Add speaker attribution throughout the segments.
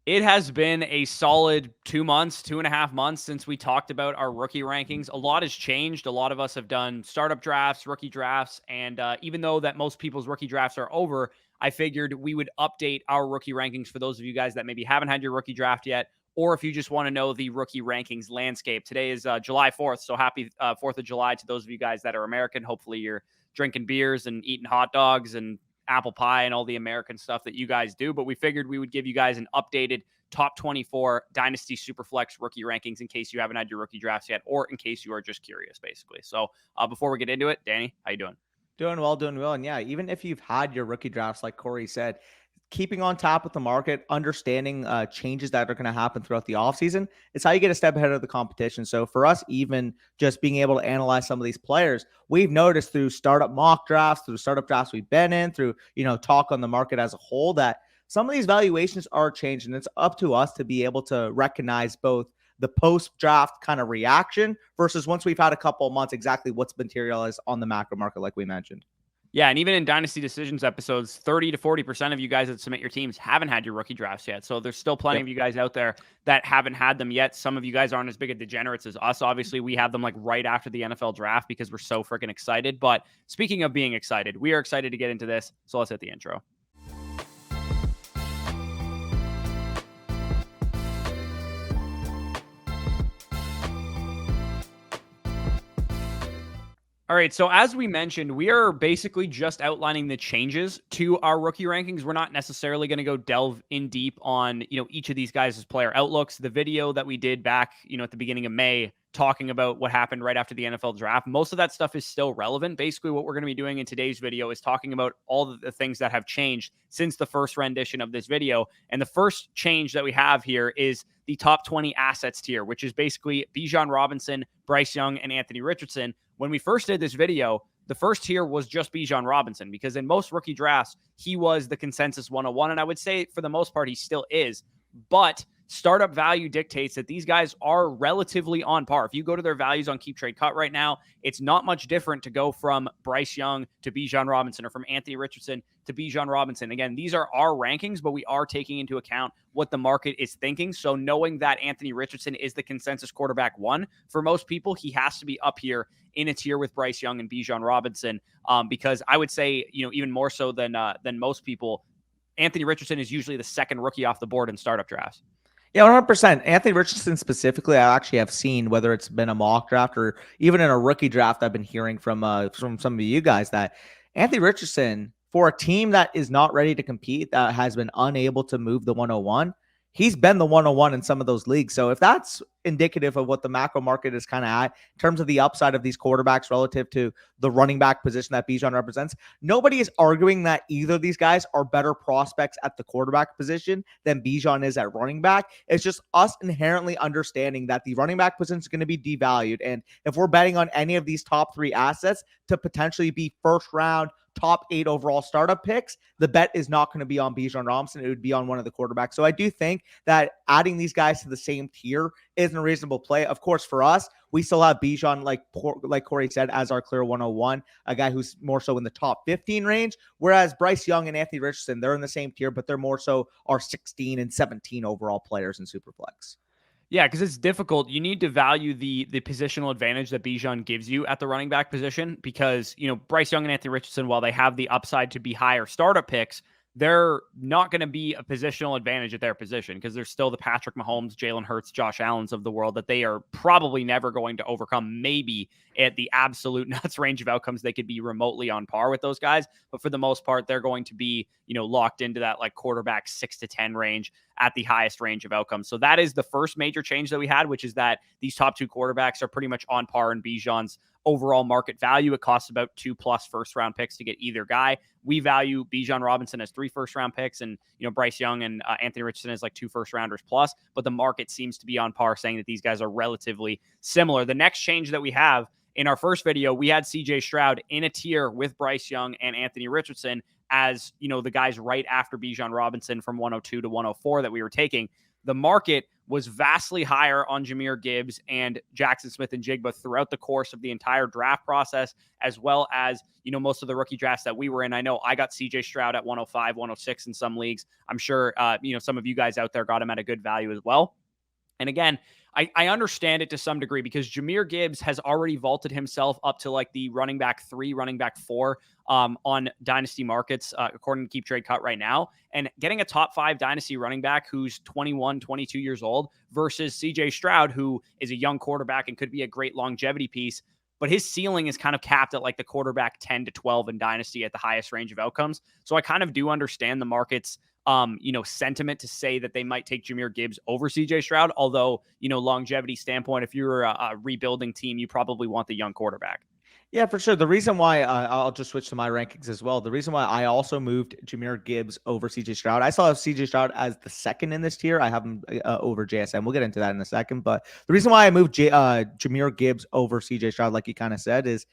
Speaker 1: It has been a solid 2 months, 2.5 months since we talked about our rookie rankings. A lot has changed. A lot of us have done startup drafts, rookie drafts, and even though that most people's rookie drafts are over, I figured we would update our rookie rankings for those of you guys that maybe haven't had your rookie draft yet, or if you just want to know the rookie rankings landscape. Today is July 4th, so happy 4th of July to those of you guys that are American. Hopefully you're drinking beers and eating hot dogs and apple pie and all the American stuff that you guys do. But we figured we would give you guys an updated top 24 Dynasty Superflex rookie rankings in case you haven't had your rookie drafts yet, or in case you are just curious, basically. So before we get into it, Danny, how you doing?
Speaker 2: Doing well, doing well. And yeah, even if you've had your rookie drafts, like Corey said, keeping on top of the market, understanding changes that are going to happen throughout the offseason, is how you get a step ahead of the competition. So for us, even just being able to analyze some of these players, we've noticed through startup mock drafts, through startup drafts we've been in, through, talk on the market as a whole, that some of these valuations are changing. It's up to us to be able to recognize both the post-draft kind of reaction versus once we've had a couple of months, exactly what's materialized on the macro market, like we mentioned.
Speaker 1: Yeah, and even in Dynasty Decisions episodes, 30 to 40% of you guys that submit your teams haven't had your rookie drafts yet. So there's still plenty
Speaker 2: Yep.
Speaker 1: of you guys out there that haven't had them yet. Some of you guys aren't as big of degenerates as us. Obviously, we have them like right after the NFL draft because we're so freaking excited. But speaking of being excited, we are excited to get into this. So let's hit the intro. All right. So as we mentioned, we are basically just outlining the changes to our rookie rankings. We're not necessarily going to go delve in deep on, each of these guys' player outlooks. The video that we did back, at the beginning of May, talking about what happened right after the NFL draft, most of that stuff is still relevant. Basically, what we're going to be doing in today's video is talking about all of the things that have changed since the first rendition of this video. And the first change that we have here is the top 20 assets tier, which is basically Bijan Robinson, Bryce Young, and Anthony Richardson. When we first did this video, the first tier was just Bijan Robinson because in most rookie drafts, he was the consensus 101. And I would say for the most part, he still is. But startup value dictates that these guys are relatively on par. If you go to their values on Keep Trade Cut right now, it's not much different to go from Bryce Young to Bijan Robinson or from Anthony Richardson to Bijan Robinson. Again, these are our rankings, but we are taking into account what the market is thinking. So knowing that Anthony Richardson is the consensus quarterback one, for most people, he has to be up here in a tier with Bryce Young and Bijan Robinson, because I would say, even more so than most people, Anthony Richardson is usually the second rookie off the board in startup drafts.
Speaker 2: Yeah, 100%. Anthony Richardson specifically, I actually have seen, whether it's been a mock draft or even in a rookie draft, I've been hearing from some of you guys that Anthony Richardson, for a team that is not ready to compete, that has been unable to move the 101, he's been the 101 in some of those leagues. So if that's indicative of what the macro market is kind of at in terms of the upside of these quarterbacks relative to the running back position that Bijan represents, nobody is arguing that either of these guys are better prospects at the quarterback position than Bijan is at running back. It's just us inherently understanding that the running back position is going to be devalued. And if we're betting on any of these top three assets to potentially be first round, top 8 overall startup picks, the bet is not going to be on Bijan Robinson. It would be on one of the quarterbacks. So I do think that adding these guys to the same tier isn't a reasonable play. Of course, for us, we still have Bijan, like Corey said, as our clear 101, a guy who's more so in the top 15 range, whereas Bryce Young and Anthony Richardson, they're in the same tier, but they're more so our 16 and 17 overall players in Superflex.
Speaker 1: Yeah, because it's difficult. You need to value the positional advantage that Bijan gives you at the running back position because, Bryce Young and Anthony Richardson, while they have the upside to be higher startup picks, they're not going to be a positional advantage at their position because there's still the Patrick Mahomes, Jalen Hurts, Josh Allens of the world that they are probably never going to overcome. Maybe at the absolute nuts range of outcomes, they could be remotely on par with those guys. But for the most part, they're going to be, locked into that like quarterback 6 to 10 range at the highest range of outcomes. So that is the first major change that we had, which is that these top two quarterbacks are pretty much on par in Bijan's overall market value. It costs about 2+ first-round picks to get either guy. We value Bijan Robinson as 3 first-round picks, and Bryce Young and Anthony Richardson as like 2 first-rounders plus. But the market seems to be on par, saying that these guys are relatively similar. The next change that we have in our first video, we had CJ Stroud in a tier with Bryce Young and Anthony Richardson as the guys right after Bijan Robinson from 102 to 104 that we were taking. The market was vastly higher on Jahmyr Gibbs and Jackson Smith-Njigba throughout the course of the entire draft process, as well as, most of the rookie drafts that we were in. I know I got CJ Stroud at 105, 106 in some leagues. I'm sure, some of you guys out there got him at a good value as well. And again, I understand it to some degree because Jahmyr Gibbs has already vaulted himself up to like the running back 3, running back 4 on dynasty markets, according to Keep Trade Cut right now. And getting a top 5 dynasty running back who's 21, 22 years old versus CJ Stroud, who is a young quarterback and could be a great longevity piece, but his ceiling is kind of capped at like the quarterback 10 to 12 in dynasty at the highest range of outcomes. So I kind of do understand the market's sentiment to say that they might take Jahmyr Gibbs over CJ Stroud. Although, longevity standpoint, if you're a rebuilding team, you probably want the young quarterback.
Speaker 2: Yeah, for sure. The reason why I'll just switch to my rankings as well. The reason why I also moved Jahmyr Gibbs over CJ Stroud. I saw CJ Stroud as the second in this tier. I have him over JSN. We'll get into that in a second. But the reason why I moved Jahmyr Gibbs over CJ Stroud, like you kind of said, is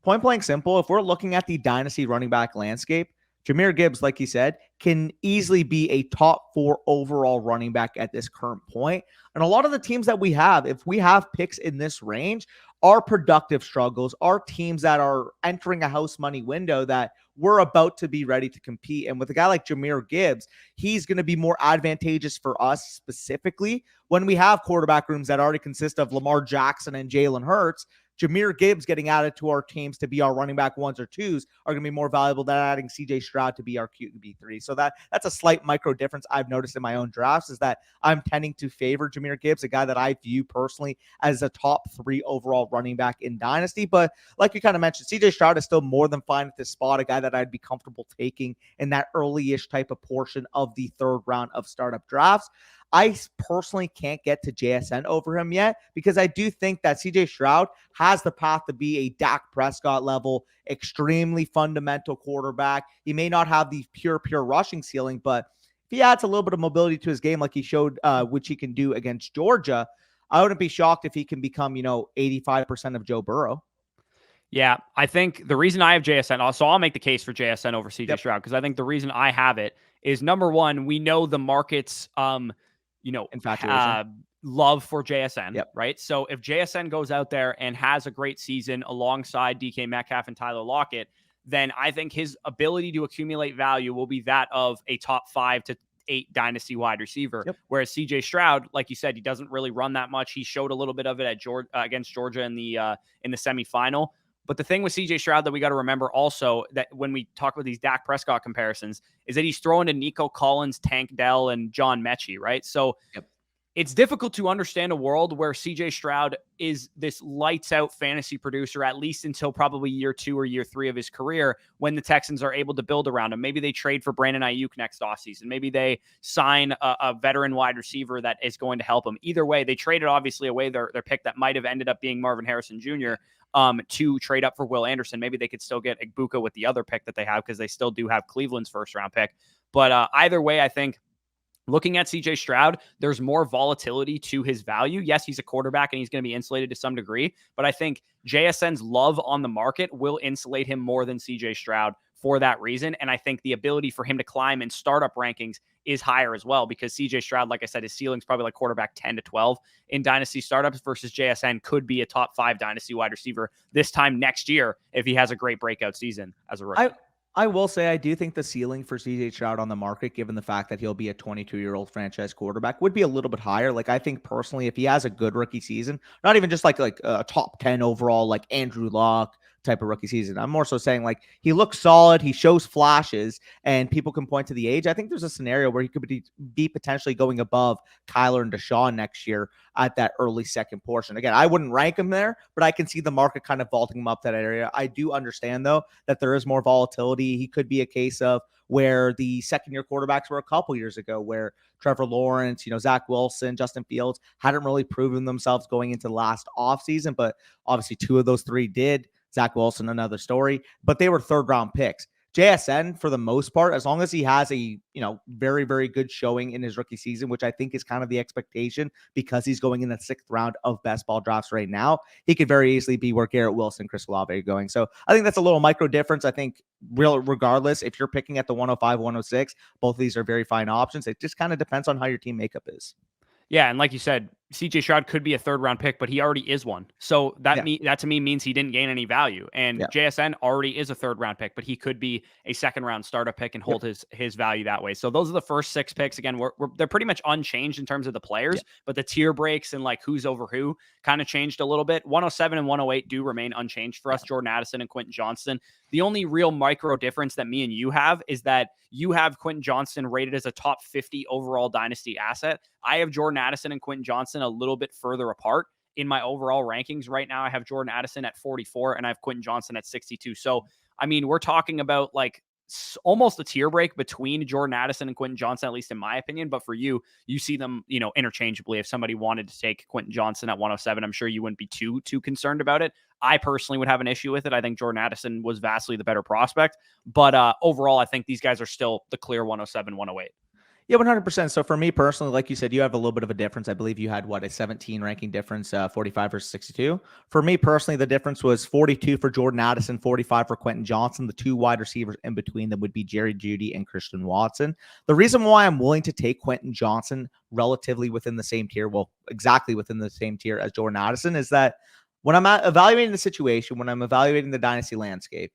Speaker 2: point blank simple. If we're looking at the dynasty running back landscape, Jahmyr Gibbs, like you said, can easily be a top 4 overall running back at this current point. And a lot of the teams that we have, if we have picks in this range, are productive struggles, are teams that are entering a house money window that we're about to be ready to compete. And with a guy like Jahmyr Gibbs, he's going to be more advantageous for us specifically when we have quarterback rooms that already consist of Lamar Jackson and Jalen Hurts. Jahmyr Gibbs getting added to our teams to be our running back 1s or 2s are going to be more valuable than adding CJ Stroud to be our QB3. So that's a slight micro difference I've noticed in my own drafts, is that I'm tending to favor Jahmyr Gibbs, a guy that I view personally as a top 3 overall running back in Dynasty. But like you kind of mentioned, CJ Stroud is still more than fine at this spot, a guy that I'd be comfortable taking in that early-ish type of portion of the 3rd round of startup drafts. I personally can't get to JSN over him yet because I do think that CJ Stroud has the path to be a Dak Prescott level, extremely fundamental quarterback. He may not have the pure rushing ceiling, but if he adds a little bit of mobility to his game like he showed, which he can do against Georgia, I wouldn't be shocked if he can become, 85% of Joe Burrow.
Speaker 1: Yeah, I think the reason I have JSN, so I'll make the case for JSN over CJ Stroud, because I think the reason I have it is, number one, we know the market's
Speaker 2: infatuation,
Speaker 1: love for JSN,
Speaker 2: yep.
Speaker 1: right? So if JSN goes out there and has a great season alongside DK Metcalf and Tyler Lockett, then I think his ability to accumulate value will be that of a top 5 to 8 dynasty wide receiver.
Speaker 2: Yep.
Speaker 1: Whereas CJ Stroud, like you said, he doesn't really run that much. He showed a little bit of it at against Georgia in the semifinal. But the thing with CJ Stroud that we got to remember also, that when we talk about these Dak Prescott comparisons, is that he's throwing to Nico Collins, Tank Dell, and John Mechie, right? So it's difficult to understand a world where CJ Stroud is this lights out fantasy producer, at least until probably year 2 or year 3 of his career, when the Texans are able to build around him. Maybe they trade for Brandon Ayuk next offseason. Maybe they sign a veteran wide receiver that is going to help him. Either way, they traded obviously away their pick that might have ended up being Marvin Harrison Jr. To trade up for Will Anderson. Maybe they could still get Igbuka with the other pick that they have, because they still do have Cleveland's 1st round pick. But either way, I think looking at CJ Stroud, there's more volatility to his value. Yes, he's a quarterback and he's going to be insulated to some degree, but I think JSN's love on the market will insulate him more than CJ Stroud for that reason. And I think the ability for him to climb in startup rankings is higher as well, because CJ Stroud, like I said, his ceiling's probably like quarterback 10 to 12 in dynasty startups, versus JSN could be a top 5 dynasty wide receiver this time next year if he has a great breakout season as a rookie.
Speaker 2: I will say I do think the ceiling for CJ Stroud on the market, given the fact that he'll be a 22-year-old franchise quarterback, would be a little bit higher. Like, I think personally, if he has a good rookie season, not even just like a top 10 overall, like Andrew Luck type of rookie season, I'm more so saying like he looks solid, he shows flashes, and people can point to the age. I think there's a scenario where he could be potentially going above Kyler and Deshaun next year at that early second portion. Again, I wouldn't rank him there, but I can see the market kind of vaulting him up that area. I do understand, though, that there is more volatility. He could be a case of where the second-year quarterbacks were a couple years ago, where Trevor Lawrence, Zach Wilson, Justin Fields hadn't really proven themselves going into the last offseason, but obviously 2 of those 3 did. Zach Wilson, another story, but they were 3rd-round picks. JSN, for the most part, as long as he has a, very, very good showing in his rookie season, which I think is kind of the expectation because he's going in the 6th round of best ball drafts right now, he could very easily be where Garrett Wilson, Chris Olave are going. So I think that's a little micro difference. I think regardless, if you're picking at the 105, 106, both of these are very fine options. It just kind of depends on how your team makeup is.
Speaker 1: Yeah, and like you said, CJ Stroud could be a third round pick, but he already is one. So that
Speaker 2: Yeah.
Speaker 1: that to me means he didn't gain any value. And
Speaker 2: Yeah.
Speaker 1: JSN already is a third round pick, but he could be a second round startup pick and
Speaker 2: Yep.
Speaker 1: hold his value that way. So those are the first 6 picks. Again, they're pretty much unchanged in terms of the
Speaker 2: Yeah.
Speaker 1: players, but the tier breaks and like who's over who kind of changed a little bit. 107 and 108 do remain unchanged for us.
Speaker 2: Yeah.
Speaker 1: Jordan Addison and Quentin Johnston. The only real micro difference that me and you have is that you have Quentin Johnston rated as a top 50 overall dynasty asset. I have Jordan Addison and Quentin Johnston a little bit further apart in my overall rankings. Right now, I have Jordan Addison at 44 and I have Quentin Johnston at 62. So, I mean, we're talking about like almost a tier break between Jordan Addison and Quentin Johnston, at least in my opinion. But for you, you see them, interchangeably. If somebody wanted to take Quentin Johnston at 107, I'm sure you wouldn't be too concerned about it. I personally would have an issue with it. I think Jordan Addison was vastly the better prospect. But overall, I think these guys are still the clear 107, 108.
Speaker 2: Yeah, 100%. So for me personally, like you said, you have a little bit of a difference. I believe you had a 17 ranking difference, 45 versus 62. For me personally, the difference was 42 for Jordan Addison, 45 for Quentin Johnston. The two wide receivers in between them would be Jerry Jeudy and Christian Watson. The reason why I'm willing to take Quentin Johnston relatively within the same tier, well, exactly within the same tier as Jordan Addison, is that when I'm evaluating the situation, when I'm evaluating the dynasty landscape,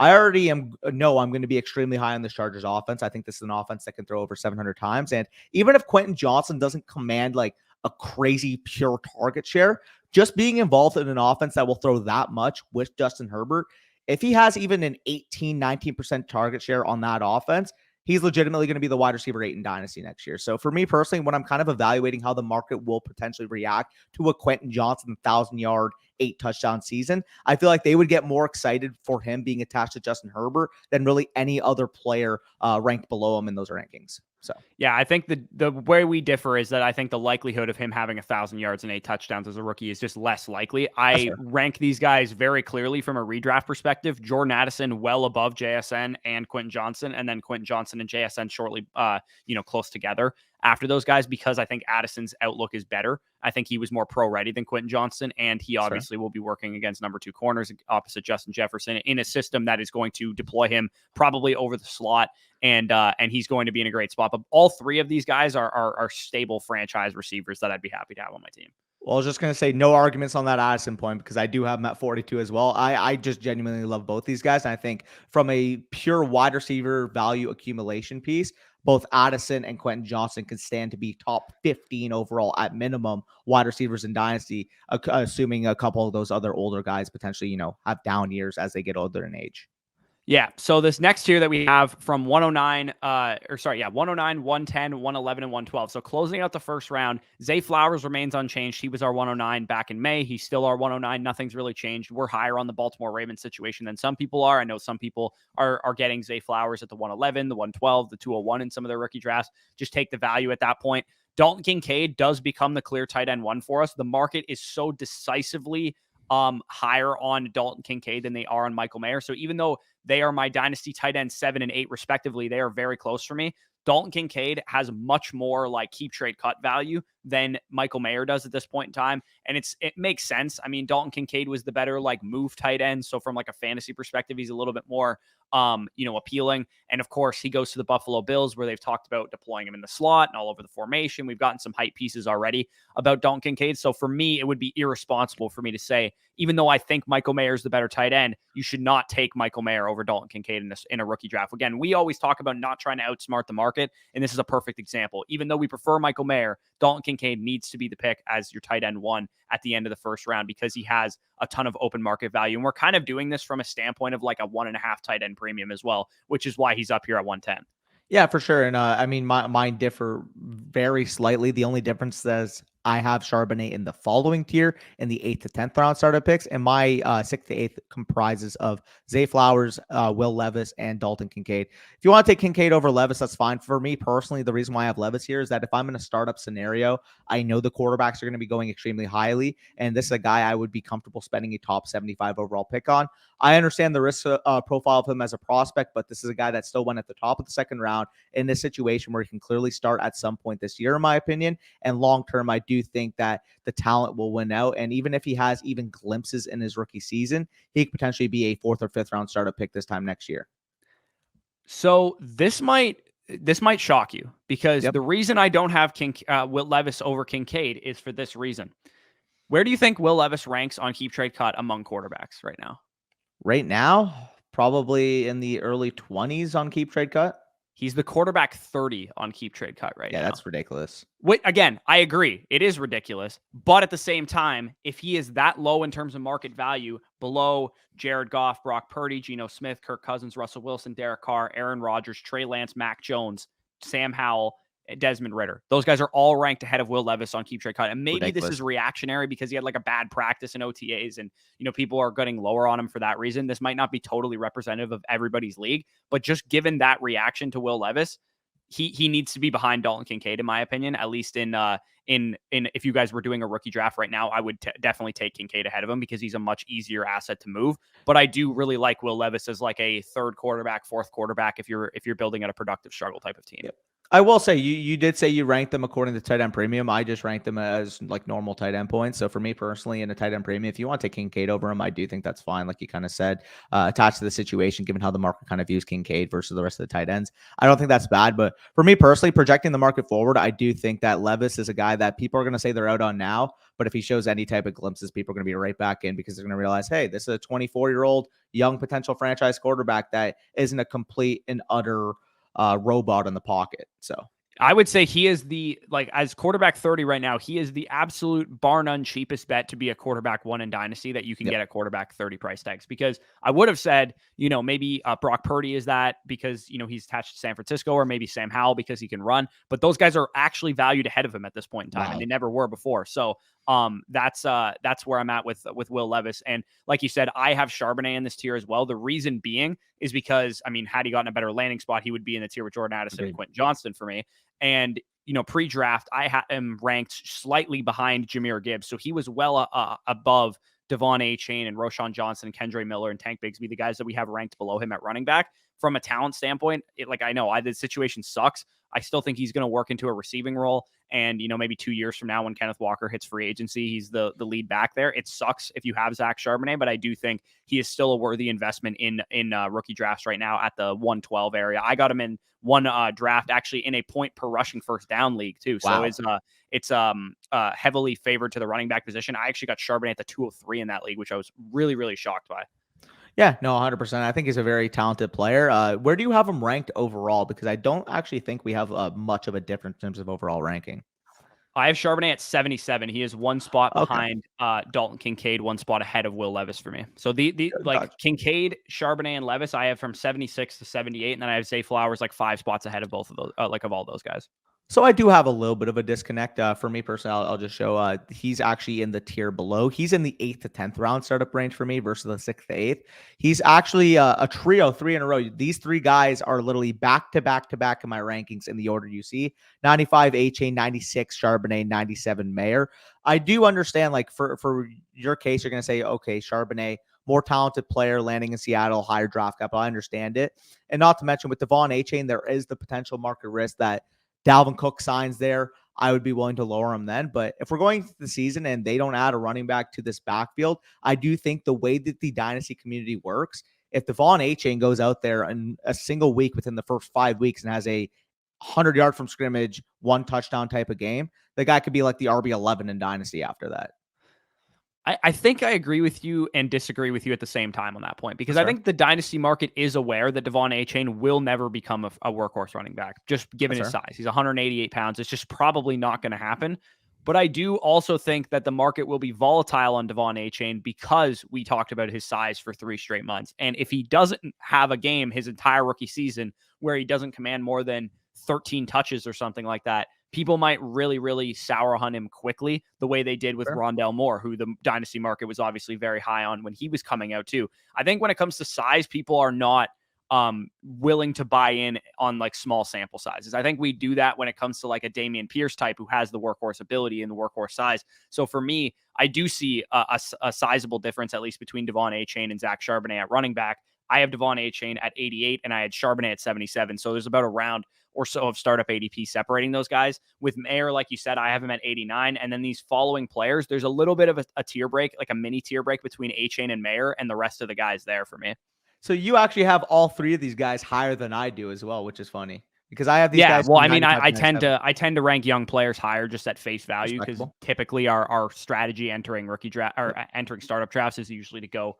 Speaker 2: I already know I'm going to be extremely high on this Chargers offense. I think this is an offense that can throw over 700 times. And even if Quentin Johnston doesn't command like a crazy pure target share, just being involved in an offense that will throw that much with Justin Herbert, if he has even an 18, 19% target share on that offense, he's legitimately going to be the wide receiver 8 in Dynasty next year. So for me personally, when I'm kind of evaluating how the market will potentially react to a Quentin Johnston 1,000-yard, 8-touchdown season, I feel like they would get more excited for him being attached to Justin Herbert than really any other player ranked below him in those rankings. So
Speaker 1: yeah, I think the way we differ is that I think the likelihood of him having 1,000 yards and 8 touchdowns as a rookie is just less likely. I rank these guys very clearly from a redraft perspective. Jordan Addison well above JSN and Quentin Johnston, and then Quentin Johnston and JSN shortly, close together after those guys, because I think Addison's outlook is better. I think he was more pro ready than Quentin Johnston, and he obviously will be working against number 2 corners opposite Justin Jefferson in a system that is going to deploy him probably over the slot, and he's going to be in a great spot. But all three of these guys are stable franchise receivers that I'd be happy to have on my team.
Speaker 2: Well, I was just going to say no arguments on that Addison point because I do have him at 42 as well. I just genuinely love both these guys. And I think from a pure wide receiver value accumulation piece, both Addison and Quentin Johnston can stand to be top 15 overall at minimum wide receivers in Dynasty, assuming a couple of those other older guys potentially, have down years as they get older in age.
Speaker 1: Yeah. So this next tier that we have from 109, 109, 110, 111, and 112. So closing out the first round, Zay Flowers remains unchanged. He was our 109 back in May. He's still our 109. Nothing's really changed. We're higher on the Baltimore Ravens situation than some people are. I know some people are getting Zay Flowers at the 111, the 112, the 201 in some of their rookie drafts. Just take the value at that point. Dalton Kincaid does become the clear tight end 1 for us. The market is so decisively higher on Dalton Kincaid than they are on Michael Mayer. So even though they are my dynasty tight end 7 and 8 respectively, they are very close for me. Dalton Kincaid has much more like keep trade cut value than Michael Mayer does at this point in time. And it makes sense. I mean, Dalton Kincaid was the better like move tight end. So from like a fantasy perspective, he's a little bit more appealing. And of course, he goes to the Buffalo Bills where they've talked about deploying him in the slot and all over the formation. We've gotten some hype pieces already about Dalton Kincaid. So for me, it would be irresponsible for me to say, even though I think Michael Mayer is the better tight end, you should not take Michael Mayer over Dalton Kincaid in a rookie draft. Again, we always talk about not trying to outsmart the market, and this is a perfect example. Even though we prefer Michael Mayer, Dalton Kincaid needs to be the pick as your tight end 1 at the end of the first round because he has a ton of open market value. And we're kind of doing this from a standpoint of like a 1.5 tight end premium as well, which is why he's up here at 110.
Speaker 2: Yeah, for sure. And I mean, mine differ very slightly. The only difference is I have Charbonnet in the following tier in the 8th to 10th round startup picks. And my 6th to 8th comprises of Zay Flowers, Will Levis, and Dalton Kincaid. If you want to take Kincaid over Levis, that's fine. For me personally, the reason why I have Levis here is that if I'm in a startup scenario, I know the quarterbacks are going to be going extremely highly. And this is a guy I would be comfortable spending a top 75 overall pick on. I understand the risk profile of him as a prospect, but this is a guy that still went at the top of the second round in this situation where he can clearly start at some point this year, in my opinion. And long term, I do think that the talent will win out. And even if he has even glimpses in his rookie season, he could potentially be a 4th or 5th round startup pick this time next year.
Speaker 1: So this might this might shock you because
Speaker 2: Yep.
Speaker 1: the reason I don't have Will Levis over Kincaid is for this reason. Where do you think Will Levis ranks on keep trade cut among quarterbacks right now?
Speaker 2: Right now, probably in the early 20s on keep trade cut.
Speaker 1: He's the quarterback 30 on keep trade cut right
Speaker 2: Yeah,
Speaker 1: now.
Speaker 2: that's ridiculous.
Speaker 1: Wait, again, I agree. It is ridiculous. But at the same time, if he is that low in terms of market value, below Jared Goff, Brock Purdy, Geno Smith, Kirk Cousins, Russell Wilson, Derek Carr, Aaron Rodgers, Trey Lance, Mac Jones, Sam Howell, Desmond Ritter. Those guys are all ranked ahead of Will Levis on keep trade cut. And maybe this is reactionary because he had like a bad practice in OTAs and, people are getting lower on him for that reason. This might not be totally representative of everybody's league, but just given that reaction to Will Levis, he needs to be behind Dalton Kincaid, in my opinion, at least in if you guys were doing a rookie draft right now, I would definitely take Kincaid ahead of him because he's a much easier asset to move. But I do really like Will Levis as like a third quarterback, fourth quarterback if you're building at a productive struggle type of team.
Speaker 2: Yep. I will say you did say you ranked them according to tight end premium. I just ranked them as like normal tight end points. So for me personally, in a tight end premium, if you want to take Kincaid over him, I do think that's fine. Like you kind of said, attached to the situation, given how the market kind of views Kincaid versus the rest of the tight ends, I don't think that's bad. But for me personally, projecting the market forward, I do think that Levis is a guy that people are going to say they're out on now. But if he shows any type of glimpses, people are going to be right back in because they're going to realize, hey, this is a 24-year-old young potential franchise quarterback that isn't a complete and utter robot in the pocket. So
Speaker 1: I would say he is as quarterback 30 right now, he is the absolute bar none cheapest bet to be a quarterback 1 in Dynasty that you can get at quarterback 30 price tags. Because I would have said, maybe Brock Purdy is that because, he's attached to San Francisco, or maybe Sam Howell because he can run. But those guys are actually valued ahead of him at this point in time, and they never were before. So that's where I'm at with Will Levis. And like you said, I have Charbonnet in this tier as well. The reason being is because, had he gotten a better landing spot, he would be in the tier with Jordan Addison and Quentin Johnston for me. And, pre-draft, I had him ranked slightly behind Jahmyr Gibbs. So he was well above Devon Achane and Roshan Johnson, Kendre Miller, and Tank Bigsby, the guys that we have ranked below him at running back. From a talent standpoint, I know the situation sucks. I still think he's going to work into a receiving role. And, maybe 2 years from now when Kenneth Walker hits free agency, he's the lead back there. It sucks if you have Zach Charbonnet, but I do think he is still a worthy investment in rookie drafts right now at the 112 area. I got him in one draft actually in a point per rushing first down league too. So it's heavily favored to the running back position. I actually got Charbonnet at the 203 in that league, which I was really, really shocked by.
Speaker 2: Yeah, no, 100%. I think he's a very talented player. Where do you have him ranked overall? Because I don't actually think we have much of a difference in terms of overall ranking.
Speaker 1: I have Charbonnet at 77. He is one spot behind Dalton Kincaid, one spot ahead of Will Levis for me. So Kincaid, Charbonnet, and Levis, I have from 76 to 78, and then I have Zay Flowers 5 spots ahead of both of those, of all those guys.
Speaker 2: So I do have a little bit of a disconnect. For me personally, I'll just show he's actually in the tier below. He's in the 8th to 10th round startup range for me versus the 6th to 8th. He's actually a trio, 3 in a row. These 3 guys are literally back to back to back in my rankings in the order you see. 95 Achane, 96 Charbonnet, 97 Mayer. I do understand, for your case, you're going to say, okay, Charbonnet, more talented player landing in Seattle, higher draft capital. I understand it. And not to mention with Devon Achane, there is the potential market risk that Dalvin Cook signs there. I would be willing to lower him then. But if we're going through the season and they don't add a running back to this backfield, I do think the way that the dynasty community works, if Devon Achane goes out there in a single week within the first 5 weeks and has a 100-yard from scrimmage, 1 touchdown type of game, the guy could be like the RB11 in dynasty after that.
Speaker 1: I think I agree with you and disagree with you at the same time on that point, because I think the dynasty market is aware that Devon Achane will never become a workhorse running back, just given his size. He's 188 pounds. It's just probably not going to happen. But I do also think that the market will be volatile on Devon Achane because we talked about his size for 3 straight months. And if he doesn't have a game his entire rookie season where he doesn't command more than 13 touches or something like that, people might really, really sour on him quickly, the way they did with Rondale Moore, who the dynasty market was obviously very high on when he was coming out too. I think when it comes to size, people are not willing to buy in on small sample sizes. I think we do that when it comes to a Dameon Pierce type who has the workhorse ability and the workhorse size. So for me, I do see a sizable difference, at least between Devon Achane and Zach Charbonnet at running back. I have Devon Achane at 88 and I had Charbonnet at 77. So there's about a round or so of startup ADP separating those guys. With Mayer, like you said, I have him at 89. And then these following players, there's a little bit of a tier break, like a mini tier break between Achane and Mayer and the rest of the guys there for me.
Speaker 2: So you actually have all 3 of these guys higher than I do as well, which is funny. Because I have these
Speaker 1: Yeah,
Speaker 2: guys.
Speaker 1: well,
Speaker 2: From
Speaker 1: I mean,
Speaker 2: 95
Speaker 1: I
Speaker 2: to
Speaker 1: tend
Speaker 2: 97.
Speaker 1: to rank young players higher just at face value because
Speaker 2: Respectable.
Speaker 1: typically our strategy entering rookie draft or
Speaker 2: Yep,
Speaker 1: entering startup drafts is usually to go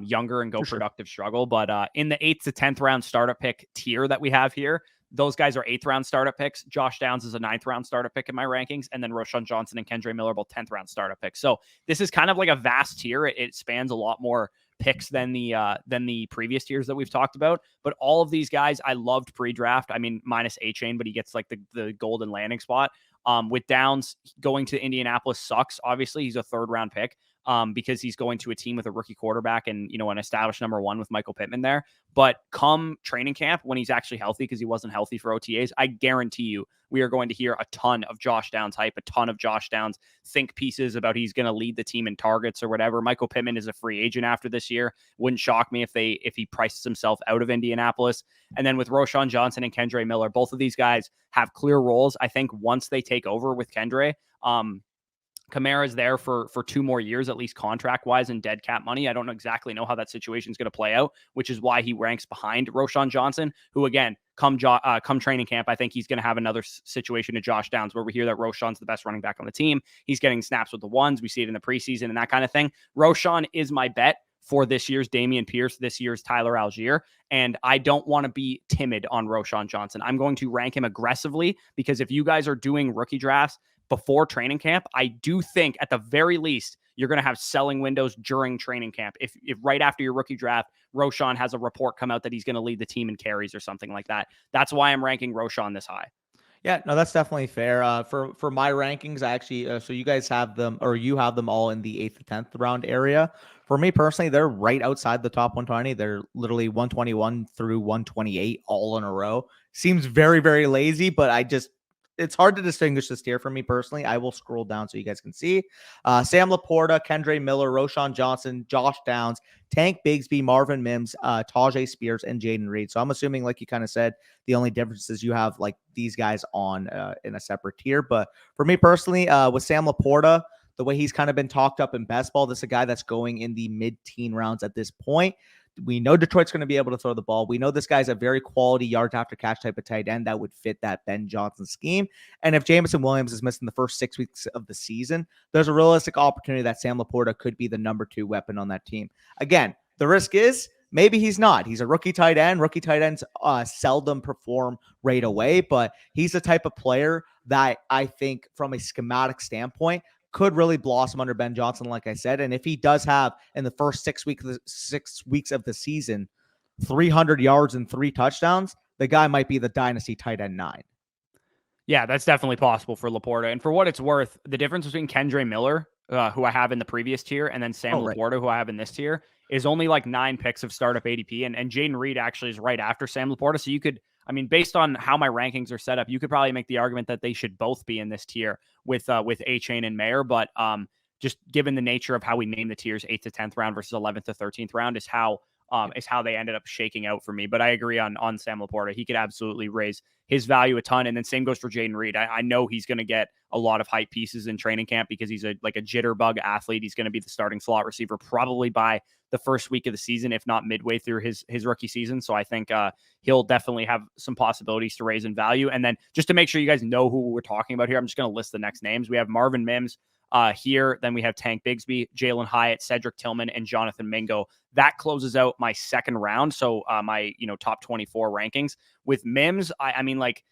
Speaker 1: younger and go
Speaker 2: for sure.
Speaker 1: productive struggle. But in the 8th to 10th round startup pick tier that we have here, those guys are 8th round startup picks. Josh Downs is a 9th round startup pick in my rankings, and then Roshan Johnson and Kendre Miller are both 10th round startup picks. So this is kind of like a vast tier. It spans a lot more picks than the previous tiers that we've talked about. But all of these guys I loved pre-draft. I mean, minus A-Chain, but he gets like the golden landing spot. With Downs going to Indianapolis sucks. Obviously, he's a 3rd round pick because he's going to a team with a rookie quarterback and an established number 1 with Michael Pittman there. But come training camp, when he's actually healthy, because he wasn't healthy for OTAs, I guarantee you we are going to hear a ton of Josh Downs hype, a ton of Josh Downs think pieces about he's going to lead the team in targets or whatever. Michael Pittman is a free agent after this year. Wouldn't shock me if he prices himself out of Indianapolis. And then with Roshan Johnson and Kendre Miller, both of these guys have clear roles. I think once they take over with Kendre, Kamara's there for 2 more years, at least contract wise and dead cap money. I don't exactly know how that situation is going to play out, which is why he ranks behind Roshan Johnson, who again, come training camp, I think he's going to have another situation to Josh Downs, where we hear that Roshan's the best running back on the team. He's getting snaps with the ones. We see it in the preseason and that kind of thing. Roshan is my bet for this year's Dameon Pierce, this year's Tyler Algier. And I don't want to be timid on Roshan Johnson. I'm going to rank him aggressively because if you guys are doing rookie drafts before training camp, I do think at the very least, you're going to have selling windows during training camp. If right after your rookie draft, Roshan has a report come out that he's going to lead the team in carries or something like that. That's why I'm ranking Roshan this high.
Speaker 2: Yeah, no, that's definitely fair. For my rankings, I actually, so you guys have them, or you have them all in the 8th to 10th round area. For me personally, they're right outside the top 120. They're literally 121 through 128 all in a row. Seems very, very lazy, but it's hard to distinguish this tier for me personally. I will scroll down so you guys can see. Sam Laporta, Kendre Miller, Roshan Johnson, Josh Downs, Tank Bigsby, Marvin Mims, Tajay Spears, and Jaden Reed. So I'm assuming, like you kind of said, the only difference is you have like these guys on in a separate tier. But for me personally, with Sam Laporta, the way he's kind of been talked up in best ball, this is a guy that's going in the mid-teen rounds at this point. We know Detroit's going to be able to throw the ball. We know this guy's a very quality yards after catch type of tight end that would fit that Ben Johnson scheme. And if Jameson Williams is missing the first 6 weeks of the season, there's a realistic opportunity that Sam Laporta could be the number 2 weapon on that team. Again, the risk is maybe he's not. He's a rookie tight end. Rookie tight ends seldom perform right away, but he's the type of player that I think from a schematic standpoint could really blossom under Ben Johnson, like I said. And if he does have in the first 6 weeks of the season 300 yards and 3 touchdowns, the guy might be the dynasty tight end 9.
Speaker 1: Yeah, that's definitely possible for Laporta. And for what it's worth, the difference between Kendre Miller, who I have in the previous tier, and then Sam Laporta, who I have in this tier, is only like 9 picks of startup ADP. And Jaden Reed actually is right after Sam Laporta. So you could, I mean, based on how my rankings are set up, you could probably make the argument that they should both be in this tier with A-Chain and Mayer. But just given the nature of how we name the tiers, 8th to 10th round versus 11th to 13th round is how they ended up shaking out for me. But I agree on Sam Laporta. He could absolutely raise his value a ton. And then same goes for Jaden Reed. I know he's going to get a lot of hype pieces in training camp because he's a jitterbug athlete. He's going to be the starting slot receiver probably by the first week of the season, if not midway through his rookie season. So I think he'll definitely have some possibilities to raise in value. And then just to make sure you guys know who we're talking about here, I'm just going to list the next names. We have Marvin Mims here. Then we have Tank Bigsby, Jalen Hyatt, Cedric Tillman, and Jonathan Mingo. That closes out my second round. So my top 24 rankings. With Mims, I mean, like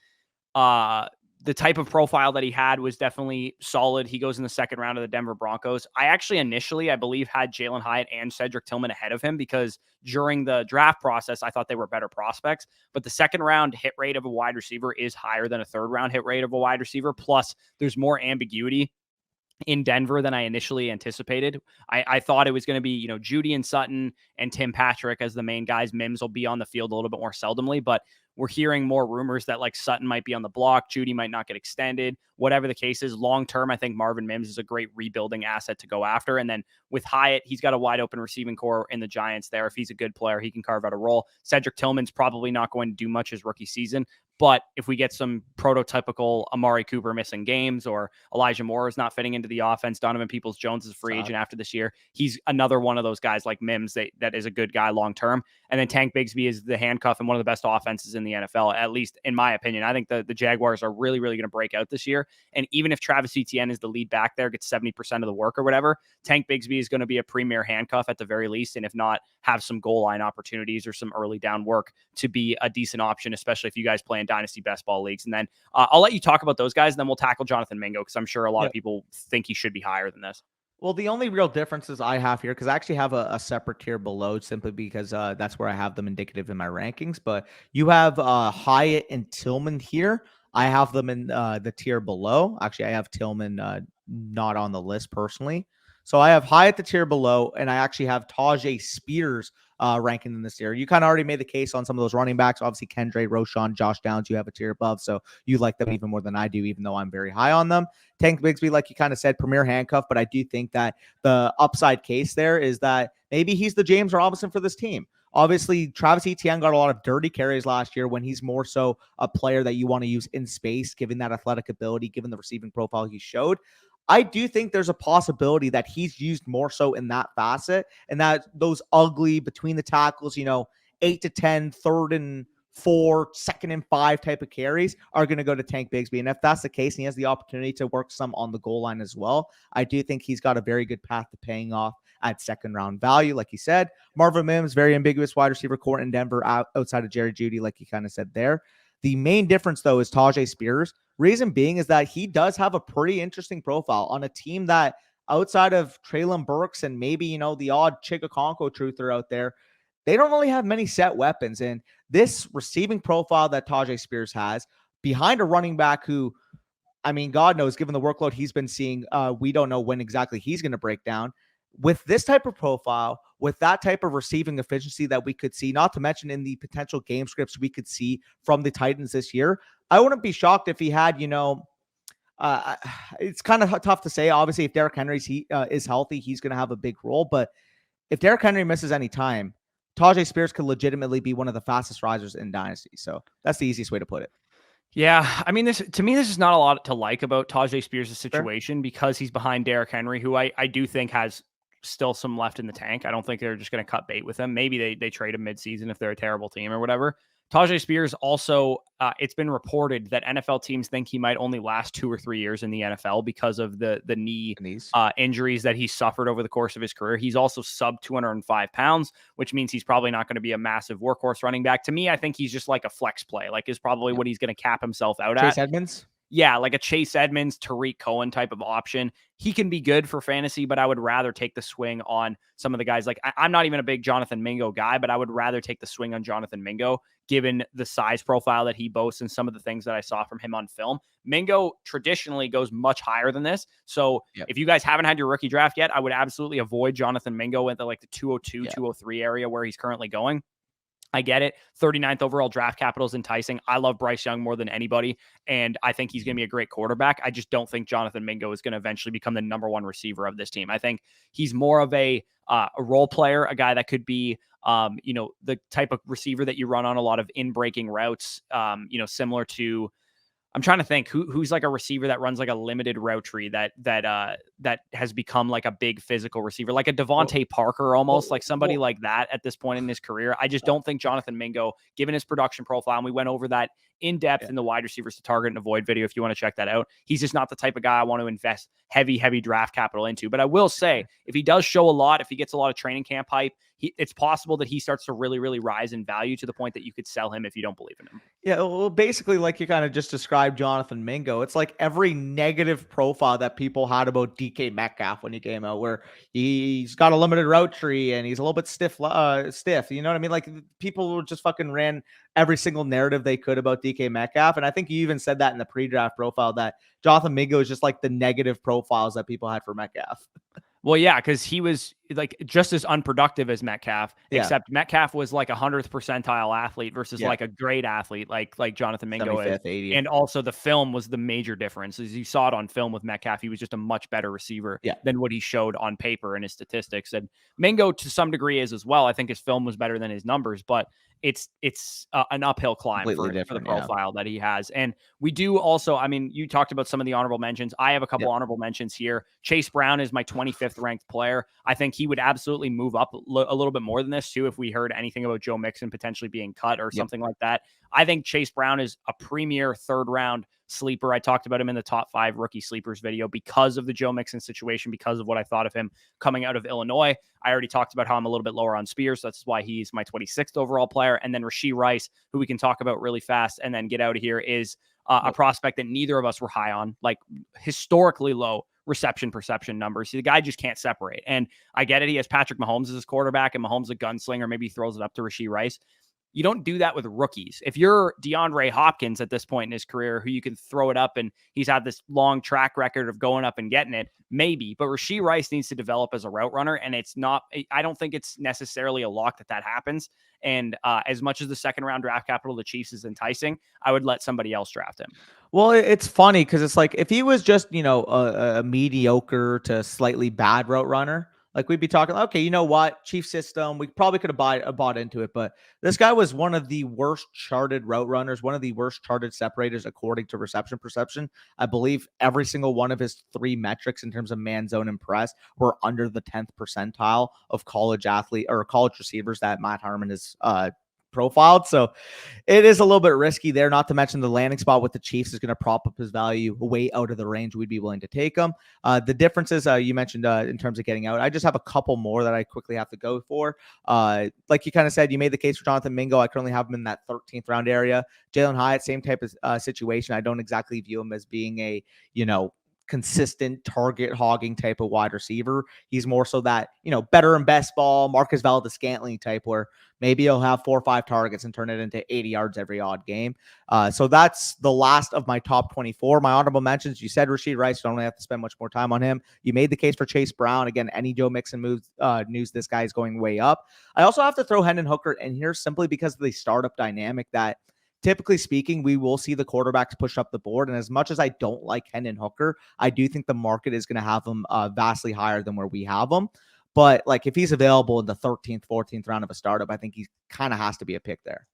Speaker 1: the type of profile that he had was definitely solid. He goes in the second round of the Denver Broncos. I actually initially, I believe, had Jalen Hyatt and Cedric Tillman ahead of him because during the draft process, I thought they were better prospects. But the second round hit rate of a wide receiver is higher than a third round hit rate of a wide receiver. Plus, there's more ambiguity in Denver than I initially anticipated. I thought it was going to be, Judy and Sutton and Tim Patrick as the main guys. Mims will be on the field a little bit more seldomly, but we're hearing more rumors that like Sutton might be on the block. Judy might not get extended. Whatever the case is, long-term, I think Marvin Mims is a great rebuilding asset to go after. And then with Hyatt, he's got a wide open receiving core in the Giants there. If he's a good player, he can carve out a role. Cedric Tillman's probably not going to do much his rookie season. But if we get some prototypical Amari Cooper missing games or Elijah Moore is not fitting into the offense, Donovan Peoples-Jones is a free agent after this year. He's another one of those guys like Mims that is a good guy long-term. And then Tank Bigsby is the handcuff and one of the best offenses in the NFL, at least in my opinion. I think the Jaguars are really, really going to break out this year. And even if Travis Etienne is the lead back there, gets 70% of the work or whatever, Tank Bigsby is going to be a premier handcuff at the very least. And if not, have some goal line opportunities or some early down work to be a decent option, especially if you guys play in Dynasty Best Ball leagues. And then I'll let you talk about those guys, and then we'll tackle Jonathan Mingo, because I'm sure a lot of people think he should be higher than this.
Speaker 2: Well, the only real differences I have here, because I actually have a separate tier below, simply because that's where I have them indicative in my rankings. But you have Hyatt and Tillman here. I have them in the tier below. Actually, I have Tillman not on the list personally. So I have Hyatt the tier below, and I actually have Tajay Spears ranking in this tier. You kind of already made the case on some of those running backs. Obviously, Kendra, Roshan, Josh Downs, you have a tier above, so you like them even more than I do, even though I'm very high on them. Tank Bigsby, like you kind of said, premier handcuff, but I do think that the upside case there is that maybe he's the James Robinson for this team. Obviously, Travis Etienne got a lot of dirty carries last year when he's more so a player that you want to use in space, given that athletic ability, given the receiving profile he showed. I do think there's a possibility that he's used more so in that facet, and that those ugly between the tackles, 8 to 10, 3rd and 4, 2nd and 5 type of carries are going to go to Tank Bigsby. And if that's the case, and he has the opportunity to work some on the goal line as well, I do think he's got a very good path to paying off at second round value. Like you said, Marvin Mims, very ambiguous wide receiver core in Denver outside of Jerry Jeudy, like you kind of said there. The main difference, though, is Tajay Spears. Reason being is that he does have a pretty interesting profile on a team that, outside of Traylon Burks and maybe, the odd Chigaconko truther out there, they don't really have many set weapons. And this receiving profile that Tajay Spears has behind a running back who, God knows, given the workload he's been seeing, we don't know when exactly he's going to break down. With this type of profile, with that type of receiving efficiency that we could see, not to mention in the potential game scripts we could see from the Titans this year, I wouldn't be shocked if he had, it's kind of tough to say. Obviously, if Derrick Henry is healthy, he's going to have a big role. But if Derrick Henry misses any time, Tajay Spears could legitimately be one of the fastest risers in Dynasty. So that's the easiest way to put it.
Speaker 1: Yeah, this is not a lot to like about Tajay Spears' situation, because he's behind Derrick Henry, who I do think has still some left in the tank. I don't think they're just going to cut bait with him. Maybe they trade him midseason if they're a terrible team or whatever. Tajay Spears also, it's been reported that NFL teams think he might only last 2 or 3 years in the NFL because of the knee injuries that he suffered over the course of his career. He's also sub 205 pounds, which means he's probably not going to be a massive workhorse running back. To me, I think he's just like a flex play, is probably what he's going to cap himself out at.
Speaker 2: Chase Edmonds?
Speaker 1: Yeah, like a Chase Edmonds, Tariq Cohen type of option. He can be good for fantasy, but I would rather take the swing on some of the guys. Like, I'm not even a big Jonathan Mingo guy, but I would rather take the swing on Jonathan Mingo, given the size profile that he boasts and some of the things that I saw from him on film. Mingo traditionally goes much higher than this. So if you guys haven't had your rookie draft yet, I would absolutely avoid Jonathan Mingo at the 202, 203 area where he's currently going. I get it. 39th overall draft capital is enticing. I love Bryce Young more than anybody, and I think he's going to be a great quarterback. I just don't think Jonathan Mingo is going to eventually become the number one receiver of this team. I think he's more of a role player, a guy that could be, the type of receiver that you run on a lot of in-breaking routes, similar to, I'm trying to think who's like a receiver that runs like a limited route tree that has become like a big physical receiver, like a Devontae Parker, almost like somebody like that at this point in his career. I just don't think Jonathan Mingo, given his production profile, and we went over that in depth in the wide receivers to target and avoid video, if you want to check that out. He's just not the type of guy I want to invest heavy draft capital into. But I will say, if he does show a lot, if he gets a lot of training camp hype, it's possible that he starts to really, really rise in value to the point that you could sell him if you don't believe in him.
Speaker 2: Yeah, well, basically, like you kind of just described Jonathan Mingo, it's like every negative profile that people had about DK Metcalf when he came out, where he's got a limited route tree and he's a little bit stiff. You know what I mean? Like, people just fucking ran every single narrative they could about DK Metcalf. And I think you even said that in the pre-draft profile, that Jonathan Mingo is just like the negative profiles that people had for Metcalf.
Speaker 1: Well, yeah, because he was like just as unproductive as Metcalf, except Metcalf was like 100th percentile athlete versus like a great athlete like Jonathan Mingo is.
Speaker 2: 80th.
Speaker 1: And also the film was the major difference. As you saw it on film with Metcalf, he was just a much better receiver than what he showed on paper in his statistics. And Mingo to some degree is as well. I think his film was better than his numbers, but it's an uphill climb
Speaker 2: Completely
Speaker 1: for the
Speaker 2: different. Yeah.
Speaker 1: profile that he has. And we do also, I mean, you talked about some of the honorable mentions. I have a couple honorable mentions here. Chase Brown is my 25th ranked player. I think he would absolutely move up a little bit more than this too if we heard anything about Joe Mixon potentially being cut or something like that. I think Chase Brown is a premier third round sleeper. I talked about him in the top 5 rookie sleepers video because of the Joe Mixon situation, because of what I thought of him coming out of Illinois. I already talked about how I'm a little bit lower on Spears. So that's why he's my 26th overall player. And then Rashee Rice, who we can talk about really fast and then get out of here, is a prospect that neither of us were high on, like historically low reception perception numbers. The guy just can't separate. And I get it. He has Patrick Mahomes as his quarterback and Mahomes a gunslinger. Maybe he throws it up to Rashee Rice. You don't do that with rookies. If you're DeAndre Hopkins at this point in his career, who you can throw it up and he's had this long track record of going up and getting it, maybe. But Rashee Rice needs to develop as a route runner, and it's not. I don't think it's necessarily a lock that happens. And as much as the second round draft capital of the Chiefs is enticing, I would let somebody else draft him.
Speaker 2: Well, it's funny because it's like if he was just, a mediocre to slightly bad route runner, like we'd be talking, okay, you know what, Chief system, we probably could have bought into it. But this guy was one of the worst charted route runners, one of the worst charted separators according to reception perception. I believe every single one of his 3 metrics in terms of man zone and press were under the 10th percentile of college receivers that Matt Harmon is profiled. So it is a little bit risky there, not to mention the landing spot with the Chiefs is going to prop up his value way out of the range we'd be willing to take him. The differences you mentioned in terms of getting out, I just have a couple more that I quickly have to go for. Like you kind of said, you made the case for Jonathan Mingo. I currently have him in that 13th round area. Jalen Hyatt, same type of situation. I don't exactly view him as being a, consistent target hogging type of wide receiver. He's more so that, better and best ball, Marcus Valdes-Scantling type, where maybe he'll have 4 or 5 targets and turn it into 80 yards every odd game. So that's the last of my top 24. My honorable mentions, you said Rashee Rice, don't really have to spend much more time on him. You made the case for Chase Brown. Again, any Joe Mixon news, this guy is going way up. I also have to throw Hendon Hooker in here simply because of the startup dynamic that, typically speaking, we will see the quarterbacks push up the board. And as much as I don't like Hendon Hooker, I do think the market is going to have him vastly higher than where we have him. But like if he's available in the 13th, 14th round of a startup, I think he kind of has to be a pick there.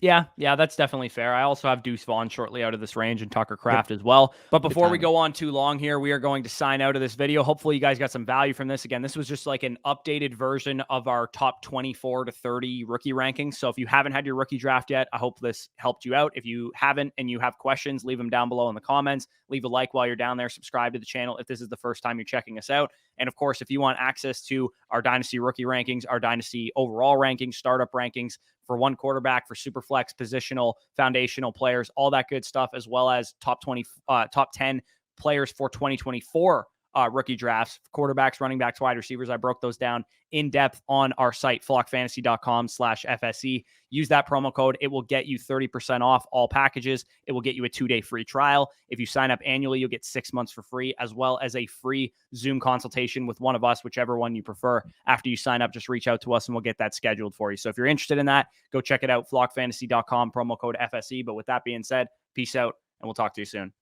Speaker 1: Yeah, that's definitely fair. I also have Deuce Vaughn shortly out of this range and Tucker Kraft as well. But before we go on too long here, we are going to sign out of this video. Hopefully you guys got some value from this. Again, this was just like an updated version of our top 24 to 30 rookie rankings. So if you haven't had your rookie draft yet, I hope this helped you out. If you haven't and you have questions, leave them down below in the comments. Leave a like while you're down there. Subscribe to the channel if this is the first time you're checking us out. And of course, if you want access to our Dynasty rookie rankings, our Dynasty overall rankings, startup rankings for one quarterback, for Superflex, positional, foundational players, all that good stuff, as well as top 10 players for 2024 rookie drafts, quarterbacks, running backs, wide receivers. I broke those down in depth on our site, flockfantasy.com/FSE. Use that promo code. It will get you 30% off all packages. It will get you a 2-day free trial. If you sign up annually, you'll get 6 months for free, as well as a free Zoom consultation with one of us, whichever one you prefer. After you sign up, just reach out to us and we'll get that scheduled for you. So if you're interested in that, go check it out, flockfantasy.com, promo code FSE. But with that being said, peace out, and we'll talk to you soon.